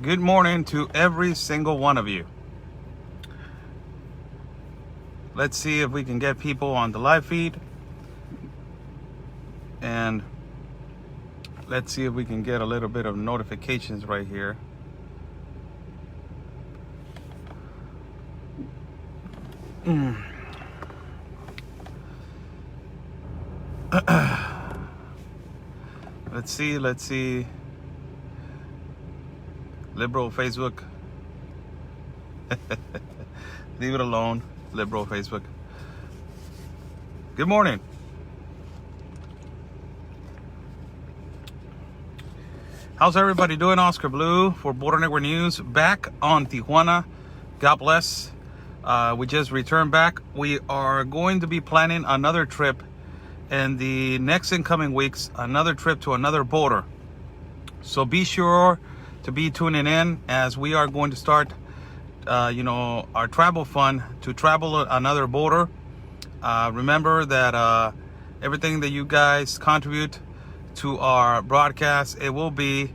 Good morning to every single one of you. Let's see if we can get people on the live feed. And let's see if we can get a little bit of notifications right here. Let's see. Liberal Facebook. Leave it alone, liberal Facebook. Good morning. How's everybody doing? Oscar Blue for Border Network News, back on Tijuana. God bless. We just returned back. We are going to be planning another trip in the next incoming weeks, another trip to another border. So be sure to be tuning in as we are going to start, our travel fund to travel another border. Remember that everything that you guys contribute to our broadcast, it will be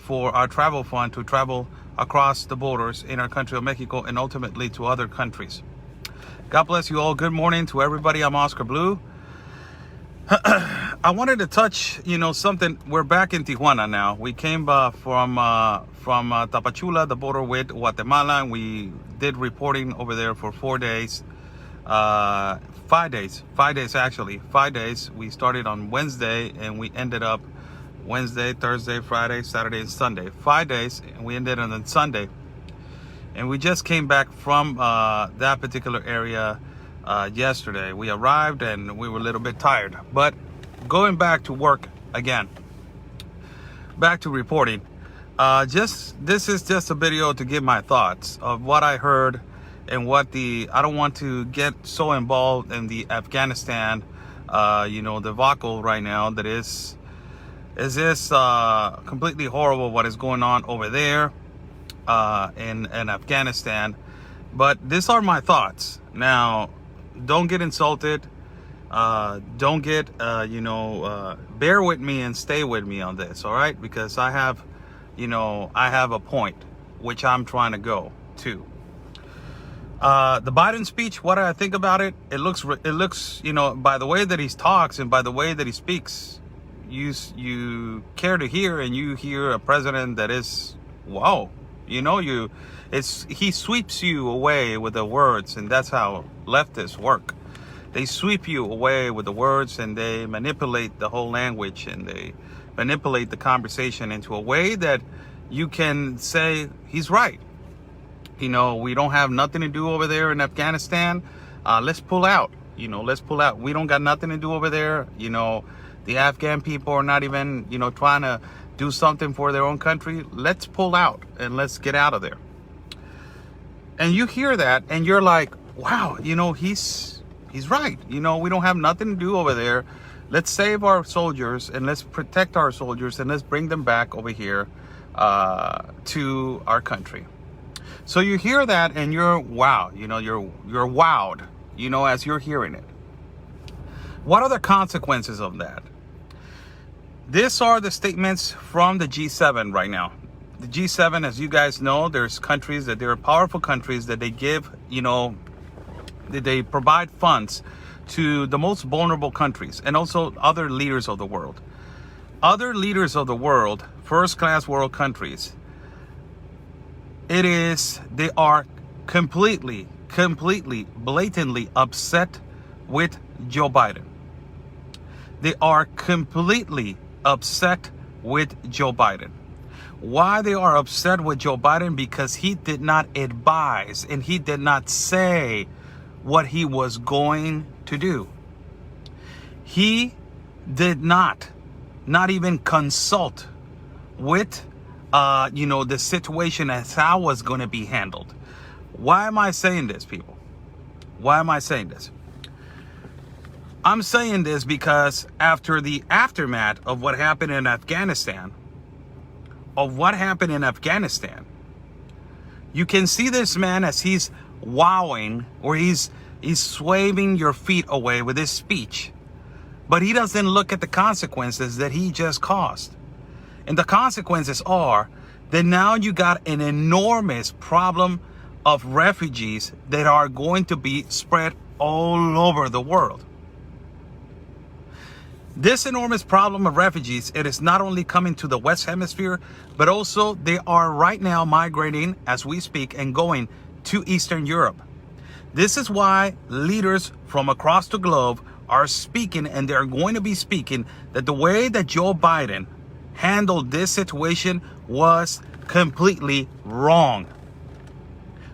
for our travel fund to travel across the borders in our country of Mexico and ultimately to other countries. God bless you all. Good morning to everybody. I'm Oscar Blue. I wanted to touch, something. We're back in Tijuana now. We came from Tapachula, the border with Guatemala, and we did reporting over there for 4 days. 5 days actually. 5 days. We started on Wednesday and we ended up Wednesday, Thursday, Friday, Saturday, and Sunday. 5 days, and we ended on Sunday. And we just came back from that particular area yesterday. We arrived and we were a little bit tired, but going back to work again, back to reporting. This is just a video to give my thoughts of what I heard and I don't want to get so involved in the Afghanistan, debacle right now. That is this completely horrible what is going on over there in Afghanistan. But these are my thoughts. Now, don't get insulted. Don't get, bear with me and stay with me on this, all right? Because I have a point which I'm trying to go to. The Biden speech, what do I think about it? It looks, by the way that he talks and by the way that he speaks, you care to hear, and you hear a president that is, wow, he sweeps you away with the words, and that's how leftists work. They sweep you away with the words, and they manipulate the whole language, and they manipulate the conversation into a way that you can say he's right. We don't have nothing to do over there in Afghanistan. Let's pull out. Let's pull out. We don't got nothing to do over there. The Afghan people are not even, trying to do something for their own country. Let's pull out and let's get out of there. And you hear that and you're like, wow, he's right. We don't have nothing to do over there. Let's save our soldiers and let's protect our soldiers and let's bring them back over here to our country. So you hear that and you're wow, you're wowed, as you're hearing it. What are the consequences of that? These are the statements from the G7 right now. The G7, as you guys know, there's countries that they're powerful countries that they give, that they provide funds to the most vulnerable countries and also other leaders of the world. Other leaders of the world, first-class world countries, they are completely, blatantly upset with Joe Biden. They are completely upset with Joe Biden. Why they are upset with Joe Biden? Because he did not advise and he did not say what he was going to do. He did not even consult with, the situation as how it was going to be handled. Why am I saying this, people? Why am I saying this? I'm saying this because after the aftermath of what happened in Afghanistan, you can see this man as he's wowing, or he's swaying your feet away with his speech. but he doesn't look at the consequences that he just caused. And the consequences are that now you got an enormous problem of refugees that are going to be spread all over the world. This enormous problem of refugees, it is not only coming to the West Hemisphere, but also they are right now migrating as we speak and going to Eastern Europe. This is why leaders from across the globe are speaking, and they're going to be speaking, that the way that Joe Biden handled this situation was completely wrong.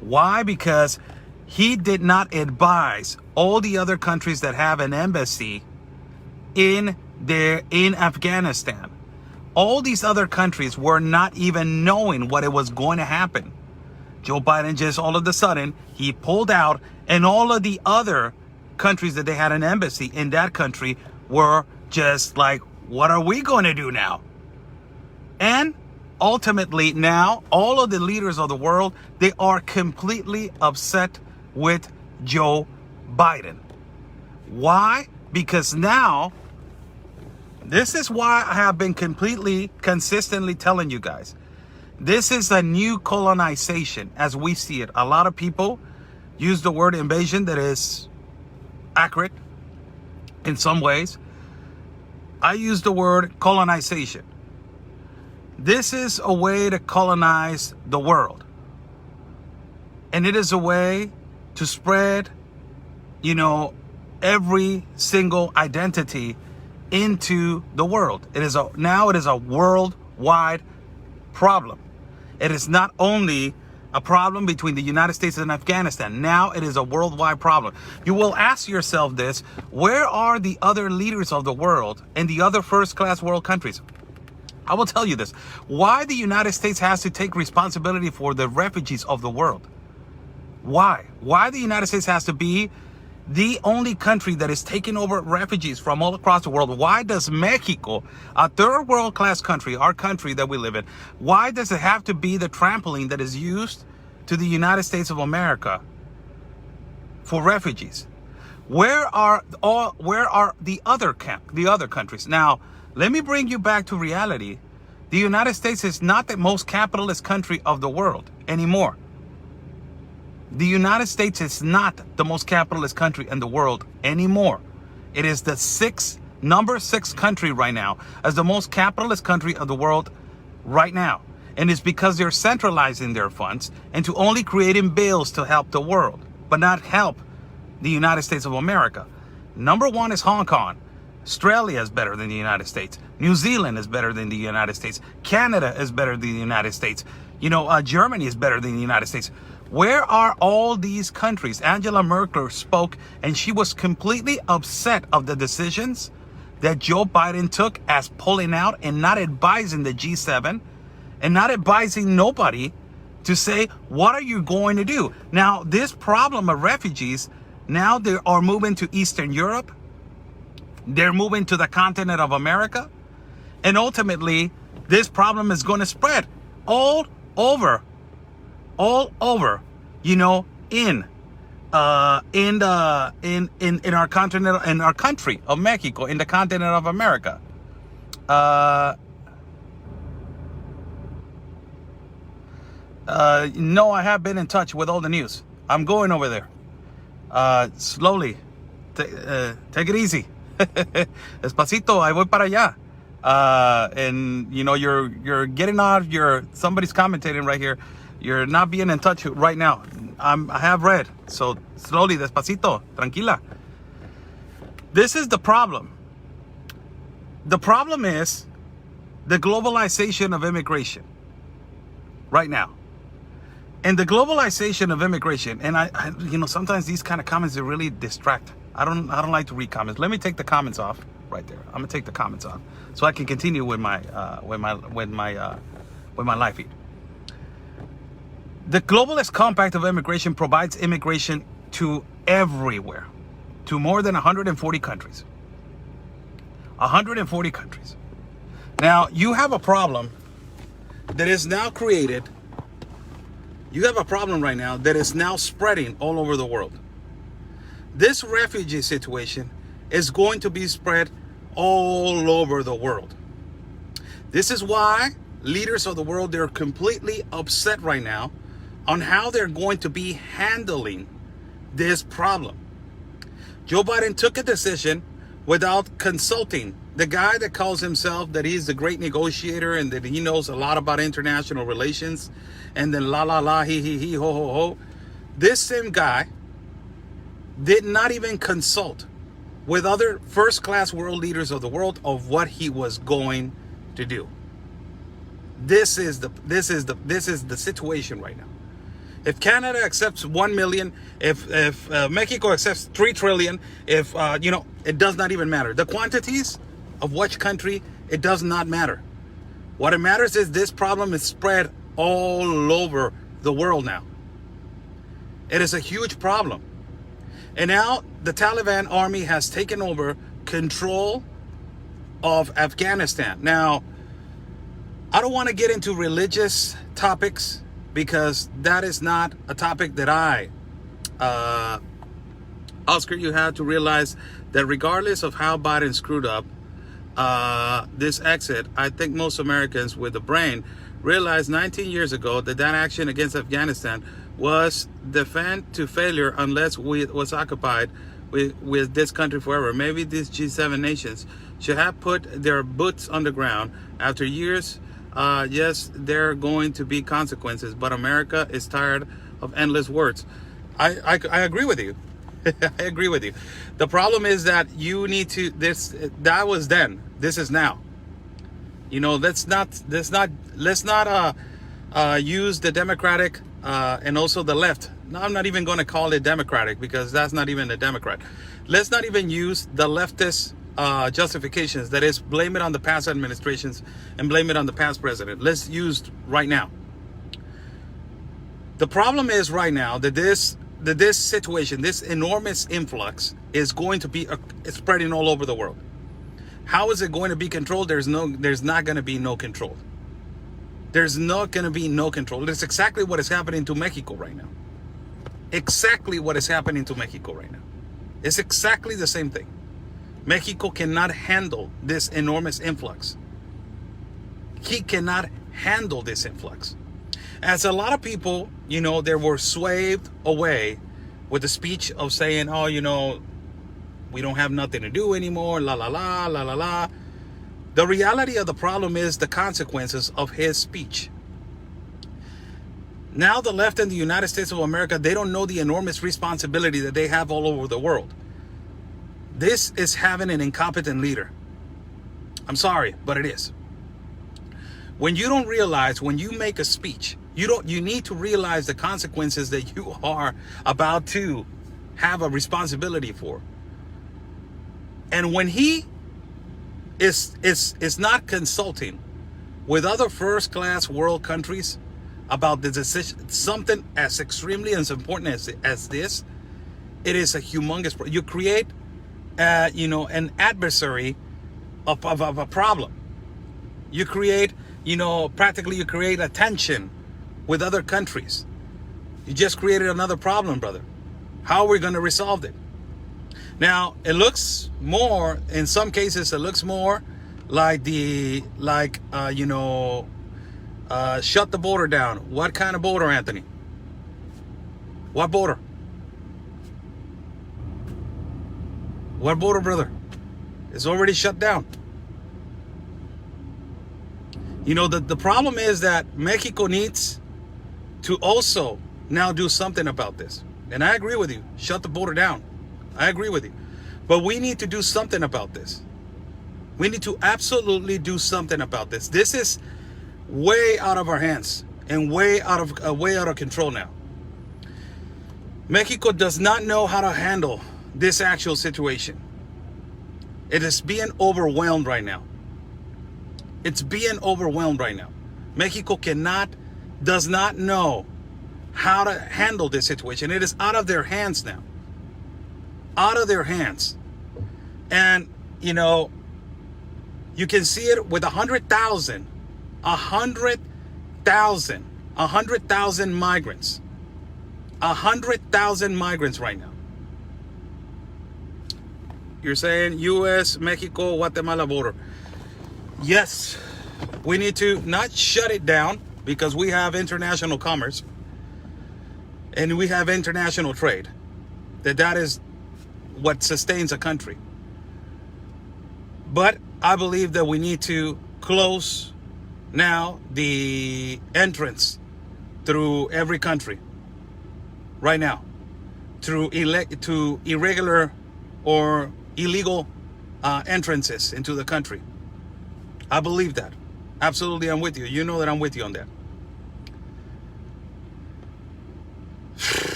Why? Because he did not advise all the other countries that have an embassy in Afghanistan. All these other countries were not even knowing what it was going to happen. Joe Biden just all of a sudden, he pulled out, and all of the other countries that they had an embassy in that country were just like, what are we going to do now? And ultimately now, all of the leaders of the world, they are completely upset with Joe Biden. Why? Because now, this is why I have been consistently telling you guys, this is a new colonization as we see it. A lot of people use the word invasion that is accurate in some ways. I use the word colonization. This is a way to colonize the world. And it is a way to spread, every single identity into the world. Now it is a worldwide problem. It is not only a problem between the United States and Afghanistan. Now it is a worldwide problem. You will ask yourself this: where are the other leaders of the world and the other first-class world countries? I will tell you this: why the United States has to take responsibility for the refugees of the world. Why? Why the United States has to be the only country that is taking over refugees from all across the world? Why does Mexico, a third world class country, our country that we live in, why does it have to be the trampoline that is used to the United States of America for refugees? Where are the other countries? Now, let me bring you back to reality. The United States is not the most capitalist country of the world anymore. The United States is not the most capitalist country in the world anymore. It is the number 6 country right now as the most capitalist country of the world right now. And it's because they're centralizing their funds into only creating bills to help the world, but not help the United States of America. Number 1 is Hong Kong. Australia is better than the United States. New Zealand is better than the United States. Canada is better than the United States. Germany is better than the United States. Where are all these countries? Angela Merkel spoke, and she was completely upset of the decisions that Joe Biden took as pulling out and not advising the G7 and not advising nobody to say, what are you going to do? Now, this problem of refugees, now they are moving to Eastern Europe. They're moving to the continent of America. And ultimately, this problem is going to spread all over, in our continent, in our country of Mexico, in the continent of America. No, I have been in touch with all the news. I'm going over there. Slowly. Take it easy. Despacito, I voy para allá. And you're getting out. Somebody's commentating right here. You're not being in touch right now. I have read. So slowly, despacito, tranquila. This is the problem. The problem is the globalization of immigration right now. And the globalization of immigration, and I sometimes these kind of comments, they really distract. I don't like to read comments. Let me take the comments off right there. I'm gonna take the comments off so I can continue with my live feed. The Globalist Compact of Immigration provides immigration to everywhere, to more than 140 countries. 140 countries. Now, you have a problem that is now created. You have a problem right now that is now spreading all over the world. This refugee situation is going to be spread all over the world. This is why leaders of the world, they're completely upset right now on how they're going to be handling this problem. Joe Biden took a decision without consulting the guy that calls himself that he's the great negotiator and that he knows a lot about international relations, and then la la la, he, ho ho ho. This same guy did not even consult with other first-class world leaders of the world of what he was going to do. This is the situation right now. If Canada accepts 1 million, if Mexico accepts 3 trillion, if it does not even matter. The quantities of which country, it does not matter. What it matters is this problem is spread all over the world now. It is a huge problem. And now the Taliban army has taken over control of Afghanistan. Now, I don't want to get into religious topics because that is not a topic that Oscar, you have to realize that regardless of how Biden screwed up this exit, I think most Americans with a brain realized 19 years ago that action against Afghanistan was defend to failure unless it was occupied with this country forever. Maybe these G7 nations should have put their boots on the ground after years. Yes, there are going to be consequences, but America is tired of endless words. I agree with you. I agree with you. The problem is that you need to, that was then, this is now. Let's not use the Democratic and also the left. No, I'm not even going to call it Democratic because that's not even a Democrat. Let's not even use the leftist justifications, that is, blame it on the past administrations and blame it on the past president. Let's use right now. The problem is right now that this situation, this enormous influx is going to be spreading all over the world. How is it going to be controlled? There's not going to be no control. There's not going to be no control. That's exactly what is happening to Mexico right now. Exactly what is happening to Mexico right now. It's exactly the same thing. Mexico cannot handle this enormous influx. He cannot handle this influx. As a lot of people, they were swayed away with the speech of saying, oh, we don't have nothing to do anymore, la la la, la la la. The reality of the problem is the consequences of his speech. Now the left in the United States of America, they don't know the enormous responsibility that they have all over the world. This is having an incompetent leader. I'm sorry, but it is. When you don't realize, when you make a speech, you need to realize the consequences that you are about to have a responsibility for. And when he is not consulting with other first-class world countries about the decision, something as extremely as important as this, it is a humongous. You create, an adversary of a problem. You create, practically you create a tension with other countries. You just created another problem, brother. How are we going to resolve it? Now, it looks more, in some cases, it looks more like shut the border down. What kind of border, Anthony? What border? What border, brother? It's already shut down. The problem is that Mexico needs to also now do something about this. And I agree with you. Shut the border down. I agree with you. But we need to do something about this. We need to absolutely do something about this. This is way out of our hands and way out of control now. Mexico does not know how to handle this actual situation. It is being overwhelmed right now. It's being overwhelmed right now. Mexico does not know how to handle this situation. It is out of their hands now. Out of their hands. And, you can see it with 100,000 migrants. 100,000 migrants right now. 100,000 You're saying U.S., Mexico, Guatemala border. Yes, we need to not shut it down because we have international commerce and we have international trade. That is what sustains a country. But I believe that we need to close now the entrance through every country right now, through irregular or illegal entrances into the country. I believe that. Absolutely, I'm with you. You know that I'm with you on that.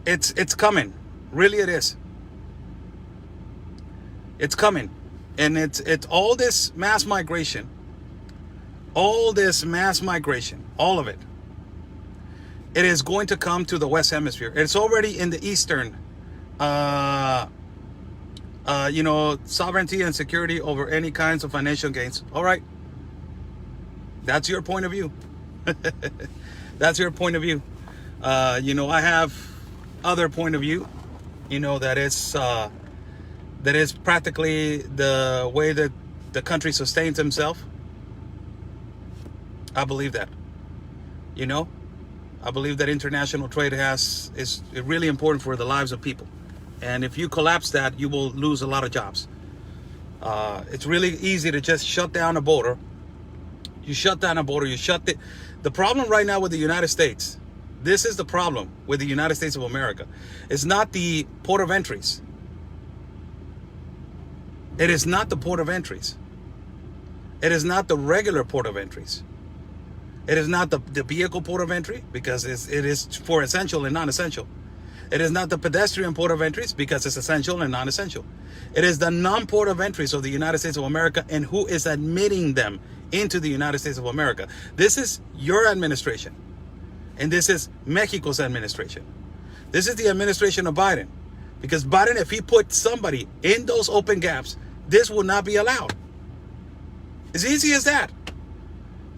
It's coming. Really, it is. It's coming. And it's all this mass migration. All this mass migration. All of it. It is going to come to the West Hemisphere. It's already in the Eastern, sovereignty and security over any kinds of financial gains. All right. That's your point of view. That's your point of view. I have other point of view, that is practically the way that the country sustains himself. I believe that. I believe that international trade is really important for the lives of people. And if you collapse that, you will lose a lot of jobs. It's really easy to just shut down a border. You shut down a border, the problem right now with the United States, this is the problem with the United States of America. It's not the port of entries. It is not the port of entries. It is not the regular port of entries. It is not the vehicle port of entry because it is for essential and non-essential. It is not the pedestrian port of entries because it's essential and non-essential. It is the non-port of entries of the United States of America and who is admitting them into the United States of America. This is your administration. And this is Mexico's administration. This is the administration of Biden. Because Biden, if he put somebody in those open gaps, this will not be allowed. As easy as that.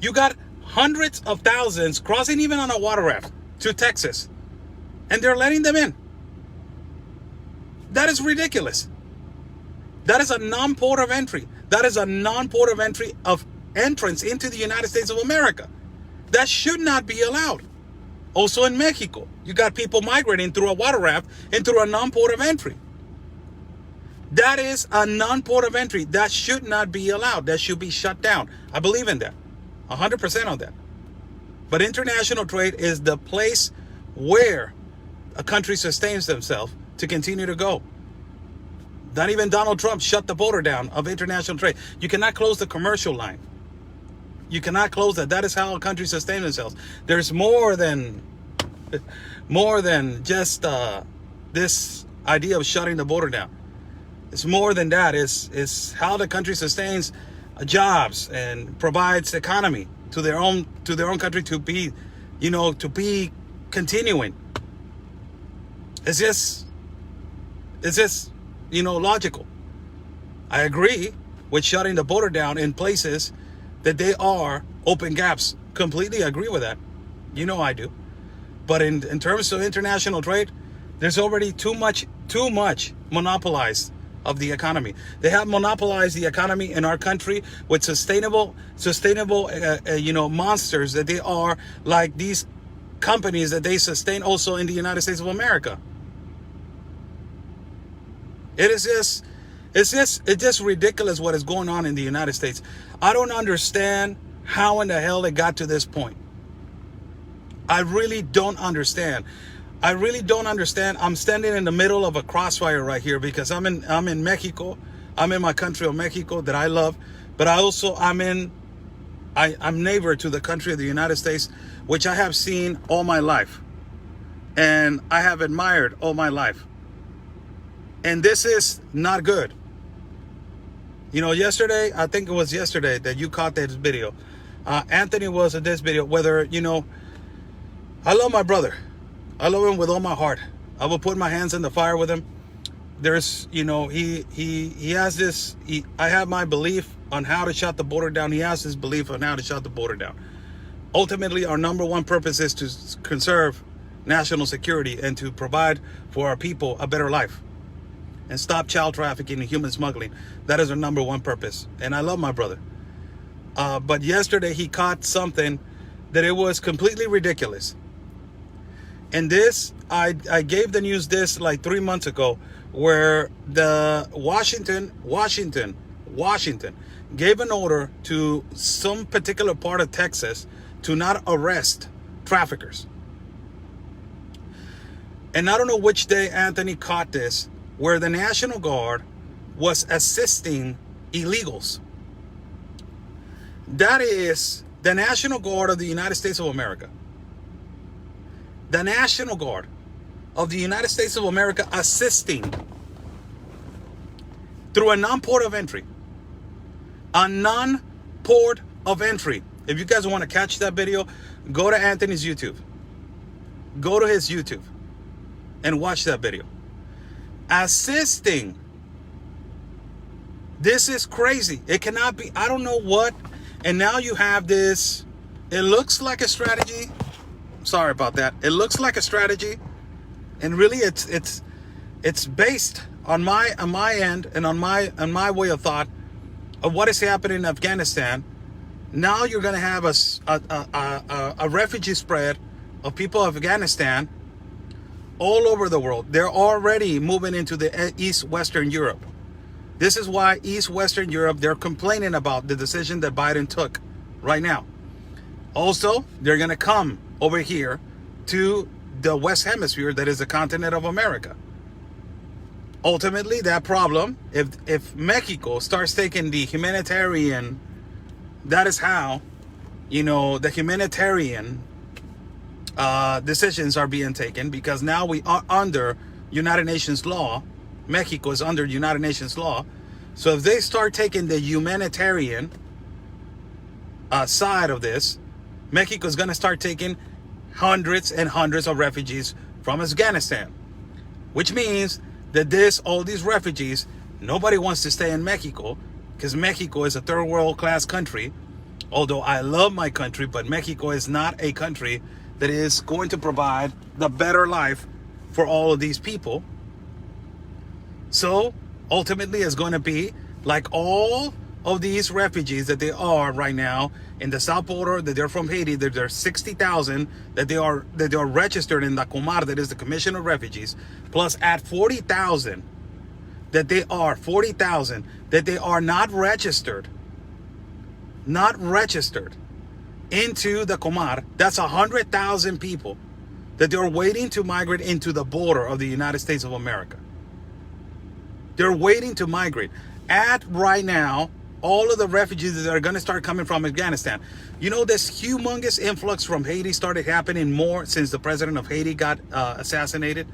You got hundreds of thousands crossing even on a water raft to Texas. And they're letting them in. That is ridiculous. That is a non-port of entry. That is a non-port of entry of entrance into the United States of America. That should not be allowed. Also in Mexico, you got people migrating through a water raft and through a non-port of entry. That is a non-port of entry. That should not be allowed. That should be shut down. I believe in that. 100% on that. But international trade is the place where a country sustains themselves to continue to go. Not even Donald Trump shut the border down of international trade. You cannot close the commercial line. You cannot close that. That is how a country sustains themselves. There's more than just this idea of shutting the border down. It's more than that. It's how the country sustains jobs and provides economy to their own country to be continuing. It's just logical. I agree with shutting the border down in places that they are open gaps. Completely agree with that. I do. But in terms of international trade, there's already too much monopolized of the economy. They have monopolized the economy in our country with sustainable monsters that they are, like these companies that they sustain also in the United States of America. It's just ridiculous what is going on in the United States. I don't understand how in the hell it got to this point. I really don't understand. I'm standing in the middle of a crossfire right here because I'm in Mexico. I'm in my country of Mexico that I love, but I'm neighbor to the country of the United States, which I have seen all my life and I have admired all my life. And this is not good. Yesterday, I think it was yesterday that you caught this video. Anthony was in this video, I love my brother. I love him with all my heart. I will put my hands in the fire with him. There's, he has this, I have my belief on how to shut the border down. He has his belief on how to shut the border down. Ultimately, our number one purpose is to conserve national security and to provide for our people a better life. and stop child trafficking and human smuggling. That is our number one purpose. And I love my brother. But yesterday he caught something that it was completely ridiculous. And this, I gave the news this like 3 months ago, where the Washington gave an order to some particular part of Texas to not arrest traffickers. And I don't know which day Anthony caught this, where the National Guard was assisting illegals. That is the National Guard of the United States of America. The National Guard of the United States of America assisting through a non-port of entry. A non-port of entry. If you guys want to catch that video, go to Anthony's YouTube. Go to his YouTube and watch that video. Assisting. This is crazy. It cannot be. I don't know what. And now you have this. It looks like a strategy. Sorry about that. It looks like a strategy, and really it's based on my end and on my way of thought of what is happening in Afghanistan. Now you're going to have a refugee spread of people of Afghanistan all over the world. They're already moving into the East Western Europe. This is why East Western Europe, they're complaining about the decision that Biden took right now. Also, they're going to come over here to the West Hemisphere, that is the continent of America. Ultimately, that problem, if Mexico starts taking the humanitarian, that is how, the humanitarian decisions are being taken, because now we are under United Nations law. Mexico is under United Nations law. So if they start taking the humanitarian side of this, Mexico is going to start taking hundreds and hundreds of refugees from Afghanistan, which means that all these refugees, nobody wants to stay in Mexico, because Mexico is a third world class country. Although I love my country, but Mexico is not a country that is going to provide the better life for all of these people. So ultimately it's going to be like all of these refugees that they are right now in the south border, that they're from Haiti, that there are 60,000 that they are registered in the COMAR, that is the Commission of Refugees, plus at 40,000 that they are not registered into the COMAR. That's 100,000 people that they're waiting to migrate into the border of the United States of America. They're waiting to migrate. Right now, all of the refugees that are going to start coming from Afghanistan. This humongous influx from Haiti started happening more since the president of Haiti got assassinated.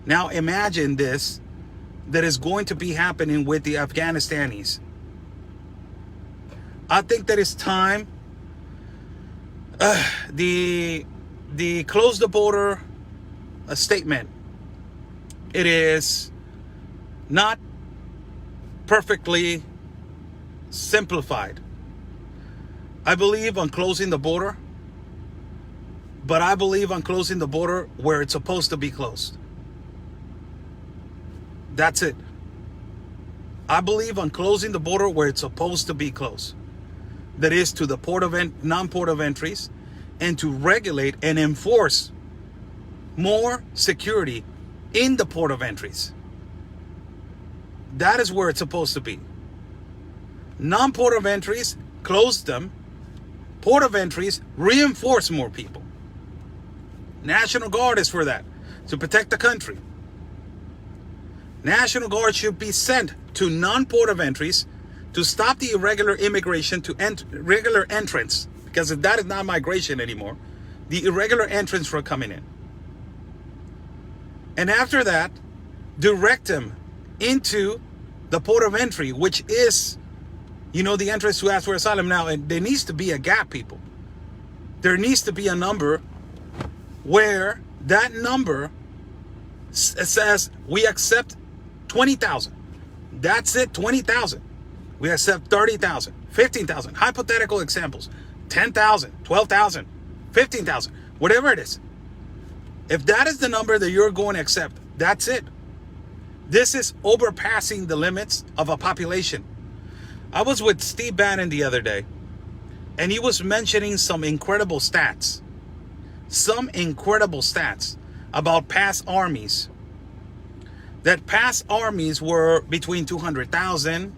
Now imagine this, that is going to be happening with the Afghanistanis. I think that it's time. The close the border statement, it is not perfectly simplified. I believe on closing the border, but I believe on closing the border where it's supposed to be closed. That's it. I believe on closing the border where it's supposed to be closed. That is to the non-port of entries, and to regulate and enforce more security in the port of entries. That is where it's supposed to be. Non-port of entries, close them. Port of entries, reinforce more people. National Guard is for that, to protect the country. National Guard should be sent to non-port of entries to stop the irregular immigration, regular entrance, because that is not migration anymore, the irregular entrance for coming in. And after that, direct them into the port of entry, which is, the entrance to ask for asylum. Now, and there needs to be a gap, people. There needs to be a number where that number says we accept 20,000. That's it, 20,000. We accept 30,000, 15,000. Hypothetical examples. 10,000, 12,000, 15,000, whatever it is. If that is the number that you're going to accept, that's it. This is overpassing the limits of a population. I was with Steve Bannon the other day, and he was mentioning some incredible stats. Some incredible stats about past armies. That past armies were between 200,000.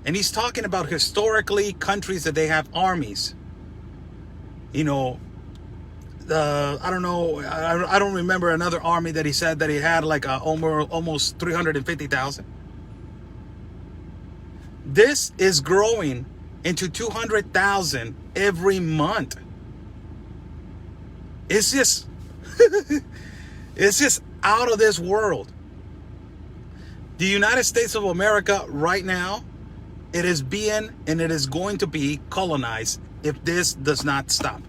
And he's talking about historically countries that they have armies. You know, I don't know, I don't remember another army that he said that he had like almost 350,000. This is growing into 200,000 every month. It's just, it's just out of this world. The United States of America right now, it is being and it is going to be colonized if this does not stop.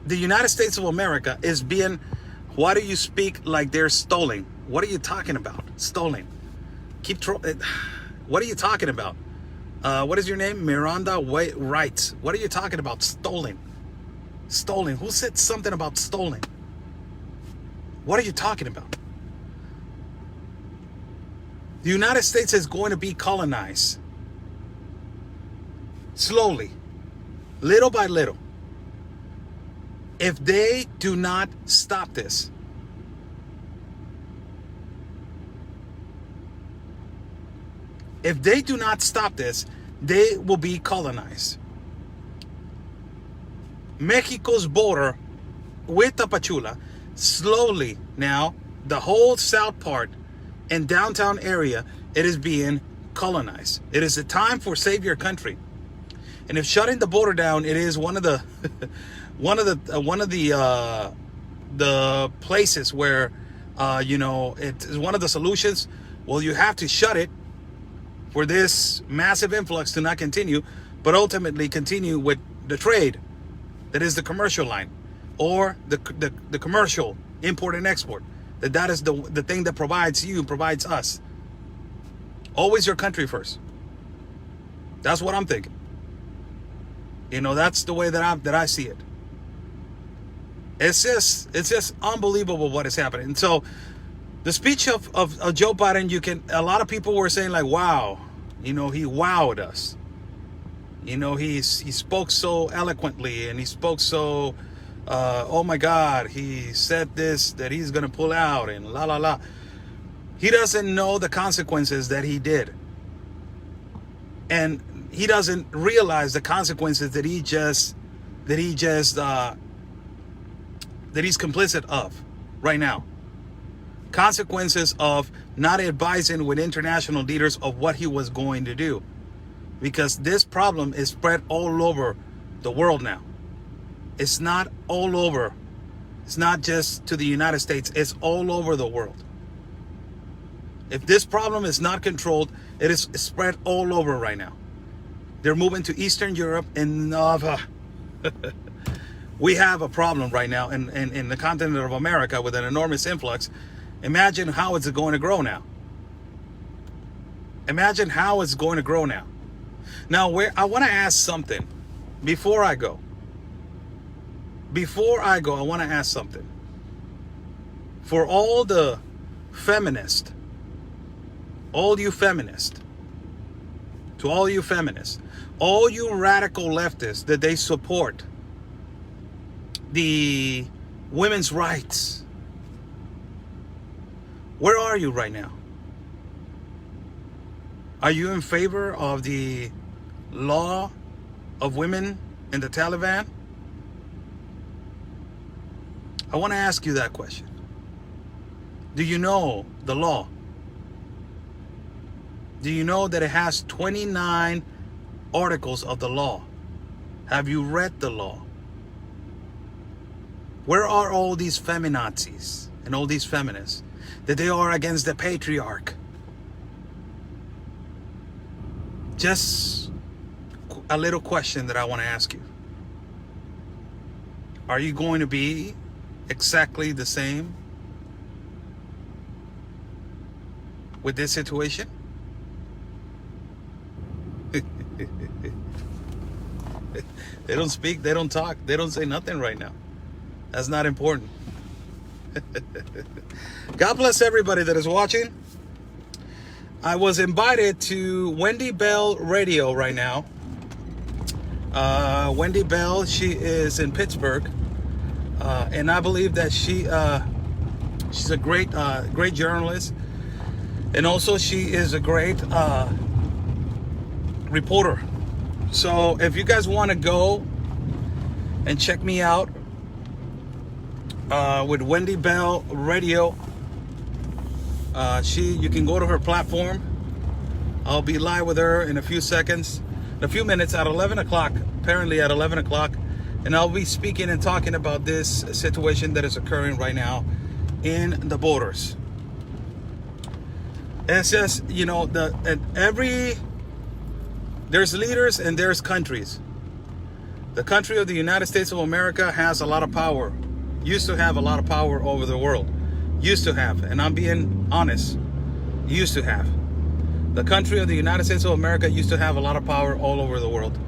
The United States of America is being, why do you speak like they're stolen? What are you talking about? Stolen. What are you talking about? What is your name? Miranda Wright. What are you talking about? Stolen. Stolen. Who said something about stolen? What are you talking about? The United States is going to be colonized. Slowly. Little by little. If they do not stop this, they will be colonized. Mexico's border with Tapachula, slowly now, the whole south part and downtown area, it is being colonized. It is a time for save your country. And if shutting the border down, it is one of the the places where it is one of the solutions. Well, you have to shut it for this massive influx to not continue, but ultimately continue with the trade that is the commercial line, or the commercial import and export. That is the thing that provides us. Always your country first. That's what I'm thinking. That's the way that I see it. It's just unbelievable what is happening. And so the speech of Joe Biden, a lot of people were saying like, wow, he wowed us. He spoke so eloquently, and he spoke so, oh my God, he said this, that he's going to pull out, and la la la. He doesn't know the consequences that he did. And he doesn't realize the consequences that he's complicit of right now. Consequences of not advising with international leaders of what he was going to do. Because this problem is spread all over the world now. It's not all over. It's not just to the United States. It's all over the world. If this problem is not controlled, it is spread all over right now. They're moving to Eastern Europe, and we have a problem right now in the continent of America with an enormous influx. Imagine how it's going to grow now. Imagine how it's going to grow now. Now, I want to ask something before I go. I want to ask something. For all the feminists, all you feminists, all you radical leftists that they support the women's rights, where are you right now? Are you in favor of the law of women and the Taliban? I want to ask you that question. Do you know the law? Do you know that it has 29 articles of the law? Have you read the law? Where are all these feminazis and all these feminists that they are against the patriarch? Just a little question that I want to ask you. Are you going to be exactly the same with this situation? They don't speak, they don't talk, they don't say nothing right now. That's not important. God bless everybody that is watching. I was invited to Wendy Bell Radio right now. Wendy Bell, she is in Pittsburgh, and I believe that she's a great journalist, and also she is a great reporter. So if you guys want to go and check me out with Wendy Bell Radio, you can go to her platform. I'll be live with her in a few minutes at 11 o'clock, apparently at 11 o'clock, and I'll be speaking and talking about this situation that is occurring right now in the borders. It's just, there's leaders and there's countries. The country of the United States of America has a lot of power. Used to have a lot of power over the world. Used to have, and I'm being honest, used to have. The country of the United States of America used to have a lot of power all over the world.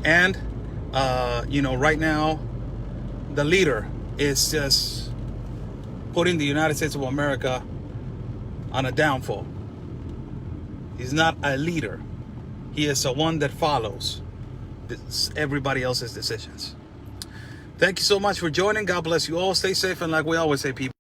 And, right now, the leader is just putting the United States of America on a downfall. He's not a leader. He is the one that follows everybody else's decisions. Thank you so much for joining. God bless you all. Stay safe, and like we always say, people.